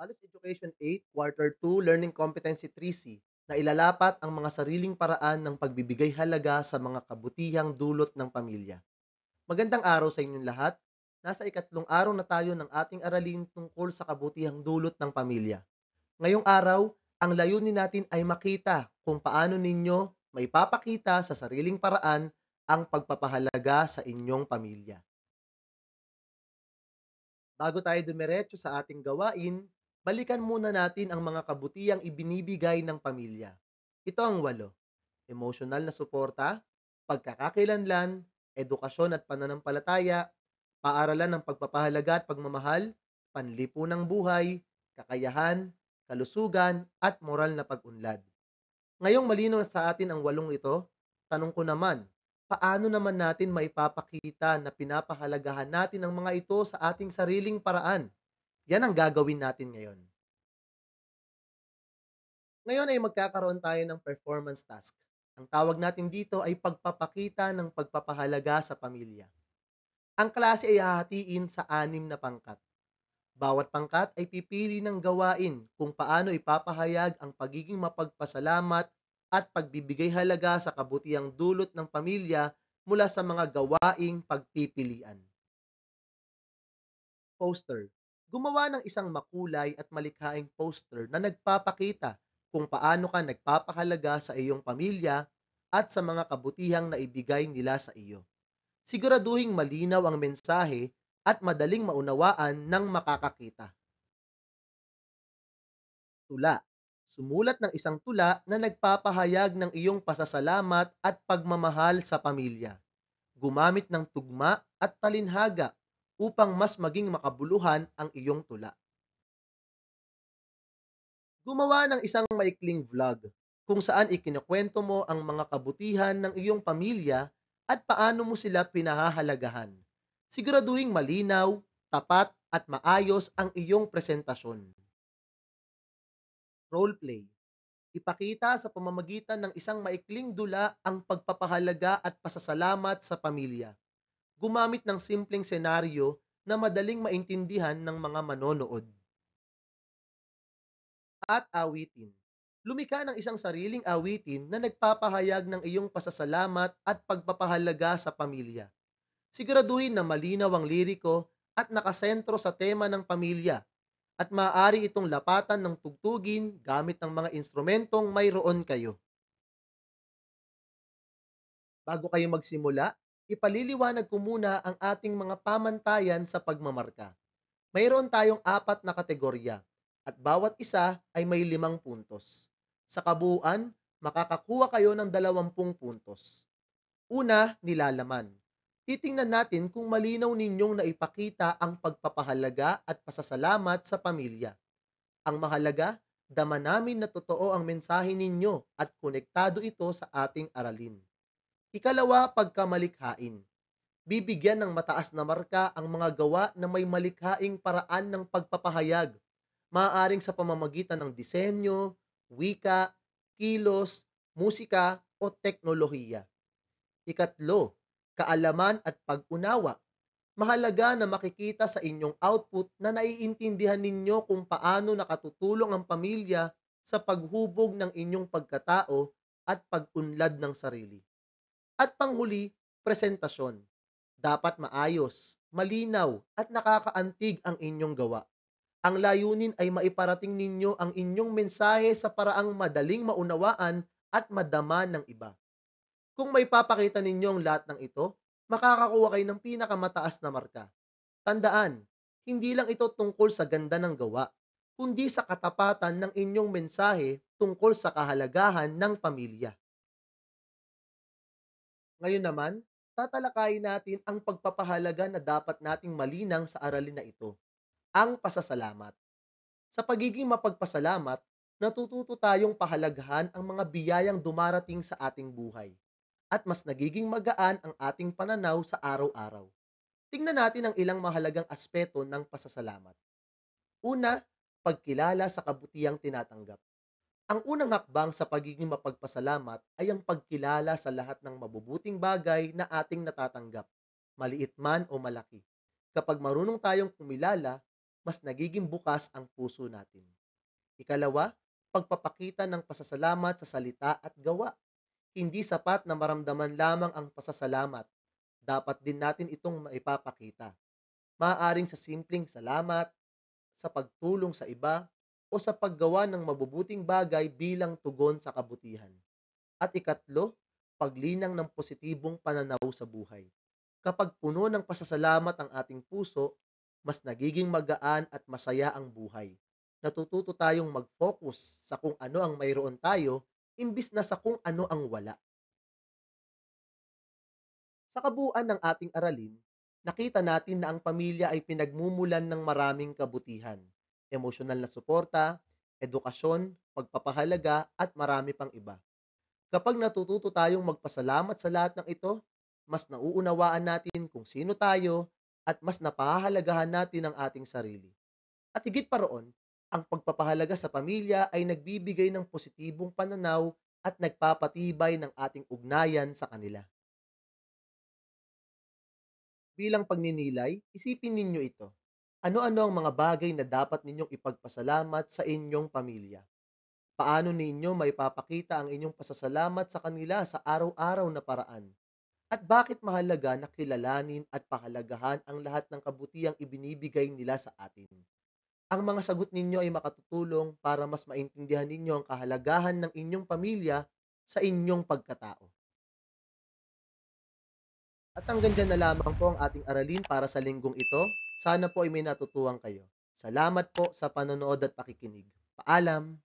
College Education 8, Quarter 2, Learning Competency 3C na ilalapat ang mga sariling paraan ng pagbibigay halaga sa mga kabutihang dulot ng pamilya. Magandang araw sa inyong lahat. Nasa ikatlong araw na tayo ng ating aralin tungkol sa kabutihang dulot ng pamilya. Ngayong araw, ang layunin natin ay makita kung paano ninyo maipapakita sa sariling paraan ang pagpapahalaga sa inyong pamilya. Bago tayo dumiretso sa ating gawain, balikan muna natin ang mga kabutihang ibinibigay ng pamilya. Ito ang 8: emosyonal na suporta, pagkakakilanlan, edukasyon at pananampalataya, paaralan ng pagpapahalaga at pagmamahal, panlipunang buhay, kakayahan, kalusugan, at moral na pag-unlad. Ngayong malinaw sa atin ang 8 ito, tanong ko naman, paano naman natin maipapakita na pinapahalagahan natin ang mga ito sa ating sariling paraan? Yan ang gagawin natin ngayon. Ngayon ay magkakaroon tayo ng performance task. Ang tawag natin dito ay pagpapakita ng pagpapahalaga sa pamilya. Ang klase ay hahatiin sa 6 na pangkat. Bawat pangkat ay pipili ng gawain kung paano ipapahayag ang pagiging mapagpasalamat at pagbibigay halaga sa kabutihang dulot ng pamilya mula sa mga gawaing pagpipilian. Poster. Gumawa ng isang makulay at malikhaing poster na nagpapakita kung paano ka nagpapahalaga sa iyong pamilya at sa mga kabutihang naibigay nila sa iyo. Siguraduhing malinaw ang mensahe at madaling maunawaan ng makakakita. Tula. Sumulat ng isang tula na nagpapahayag ng iyong pasasalamat at pagmamahal sa pamilya. Gumamit ng tugma at talinhaga upang mas maging makabuluhan ang iyong tula. Gumawa ng isang maikling vlog kung saan ikinukwento mo ang mga kabutihan ng iyong pamilya at paano mo sila pinahahalagahan. Siguraduhing malinaw, tapat at maayos ang iyong presentasyon. Roleplay. Ipakita sa pamamagitan ng isang maikling dula ang pagpapahalaga at pasasalamat sa pamilya. Gumamit ng simpleng senaryo na madaling maintindihan ng mga manonood. At awitin. Lumikha ng isang sariling awitin na nagpapahayag ng iyong pasasalamat at pagpapahalaga sa pamilya. Siguraduhin na malinaw ang liriko at nakasentro sa tema ng pamilya at maaari itong lapatan ng tugtugin gamit ng mga instrumentong mayroon kayo. Bago kayo magsimula, ipaliliwanag ko muna ang ating mga pamantayan sa pagmamarka. Mayroon tayong 4 na kategorya at bawat isa ay may 5 puntos. Sa kabuuan, makakakuha kayo ng 20 puntos. Una, nilalaman. Titingnan natin kung malinaw ninyong naipakita ang pagpapahalaga at pasasalamat sa pamilya. Ang mahalaga, dama namin na totoo ang mensahe ninyo at konektado ito sa ating aralin. Ikalawa, pagkamalikhain. Bibigyan ng mataas na marka ang mga gawa na may malikhaing paraan ng pagpapahayag, maaaring sa pamamagitan ng disenyo, wika, kilos, musika o teknolohiya. Ikatlo, kaalaman at pag-unawa. Mahalaga na makikita sa inyong output na naiintindihan ninyo kung paano nakatutulong ang pamilya sa paghubog ng inyong pagkatao at pag-unlad ng sarili. At panghuli, presentasyon. Dapat maayos, malinaw at nakakaantig ang inyong gawa. Ang layunin ay maiparating ninyo ang inyong mensahe sa paraang madaling maunawaan at madama ng iba. Kung may papakita ninyo ang lahat ng ito, makakakuha kayo ng pinakamataas na marka. Tandaan, hindi lang ito tungkol sa ganda ng gawa, kundi sa katapatan ng inyong mensahe tungkol sa kahalagahan ng pamilya. Ngayon naman, tatalakayin natin ang pagpapahalaga na dapat nating malinang sa aralin na ito, ang pasasalamat. Sa pagiging mapagpasalamat, natututo tayong pahalagahan ang mga biyayang dumarating sa ating buhay at mas nagiging magaan ang ating pananaw sa araw-araw. Tingnan natin ang ilang mahalagang aspeto ng pasasalamat. Una, pagkilala sa kabutihang tinatanggap. Ang unang hakbang sa pagiging mapagpasalamat ay ang pagkilala sa lahat ng mabubuting bagay na ating natatanggap, maliit man o malaki. Kapag marunong tayong kumilala, mas nagiging bukas ang puso natin. Ikalawa, pagpapakita ng pasasalamat sa salita at gawa. Hindi sapat na maramdaman lamang ang pasasalamat. Dapat din natin itong maipapakita. Maaaring sa simpleng salamat, sa pagtulong sa iba, o sa paggawa ng mabubuting bagay bilang tugon sa kabutihan. At ikatlo, paglinang ng positibong pananaw sa buhay. Kapag puno ng pasasalamat ang ating puso, mas nagiging magaan at masaya ang buhay. Natututo tayong mag-focus sa kung ano ang mayroon tayo, imbis na sa kung ano ang wala. Sa kabuuan ng ating aralin, nakita natin na ang pamilya ay pinagmumulan ng maraming kabutihan, emosyonal na suporta, edukasyon, pagpapahalaga at marami pang iba. Kapag natututo tayong magpasalamat sa lahat ng ito, mas nauunawaan natin kung sino tayo at mas napahahalagahan natin ang ating sarili. At higit pa roon, ang pagpapahalaga sa pamilya ay nagbibigay ng positibong pananaw at nagpapatibay ng ating ugnayan sa kanila. Bilang pagninilay, isipin ninyo ito. Ano-ano ang mga bagay na dapat ninyong ipagpasalamat sa inyong pamilya? Paano ninyo maipapakita ang inyong pasasalamat sa kanila sa araw-araw na paraan? At bakit mahalaga na kilalanin at pahalagahan ang lahat ng kabutihang ibinibigay nila sa atin? Ang mga sagot ninyo ay makatutulong para mas maintindihan ninyo ang kahalagahan ng inyong pamilya sa inyong pagkatao. At hanggang diyan na lamang po ang ating aralin para sa linggong ito. Sana po ay may natutuhan kayo. Salamat po sa panonood at pakikinig. Paalam!